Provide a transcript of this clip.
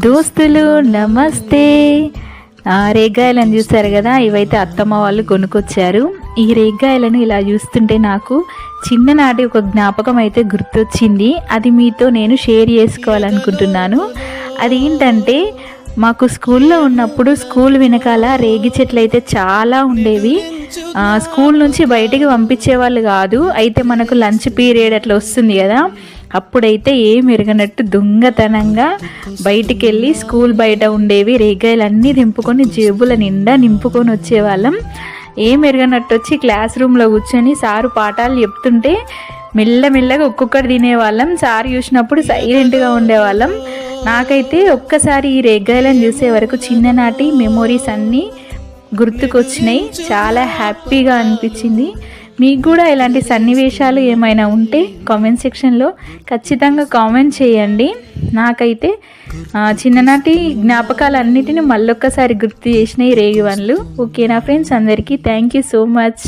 దోస్తులు నమస్తే. రేగ్గాయలను చూసారు కదా, ఇవైతే అత్తమ్మ వాళ్ళు కొనుక్కొచ్చారు. ఈ రేగ్గాయలను ఇలా చూస్తుంటే నాకు చిన్ననాటి ఒక జ్ఞాపకం అయితే గుర్తొచ్చింది. అది మీతో నేను షేర్ చేసుకోవాలనుకుంటున్నాను. అది ఏంటంటే, మాకు స్కూల్లో ఉన్నప్పుడు స్కూల్ వెనకాల రేగి చెట్లు అయితే చాలా ఉండేవి. స్కూల్ నుంచి బయటికి పంపించేవాళ్ళు కాదు. అయితే మనకు లంచ్ పీరియడ్ అట్లా వస్తుంది కదా, అప్పుడైతే ఏం ఎరగనట్టు దొంగతనంగా బయటికి వెళ్ళి స్కూల్ బయట ఉండేవి రేగాయలన్నీ దింపుకొని జేబుల నిండా నింపుకొని వచ్చేవాళ్ళం. ఏం ఎరగనట్టు వచ్చి క్లాస్ రూమ్లో కూర్చొని సారు పాఠాలు చెప్తుంటే మెల్లమెల్లగా ఒక్కొక్కటి తినేవాళ్ళం. సారు చూసినప్పుడు సైలెంట్గా ఉండేవాళ్ళం. నాకైతే ఒక్కసారి ఈ రేగ్గాయలను చూసే వరకు చిన్ననాటి మెమొరీస్ అన్నీ గుర్తుకొచ్చినాయి. చాలా హ్యాపీగా అనిపించింది. మీకు కూడా ఇలాంటి సన్నివేశాలు ఏమైనా ఉంటే కామెంట్ సెక్షన్లో ఖచ్చితంగా కామెంట్ చేయండి. నాకైతే చిన్ననాటి జ్ఞాపకాలన్నిటిని మళ్ళొక్కసారి గుర్తు చేసినాయి రేగి వన్లు. ఓకేనా ఫ్రెండ్స్, అందరికీ థ్యాంక్ యూ సో మచ్.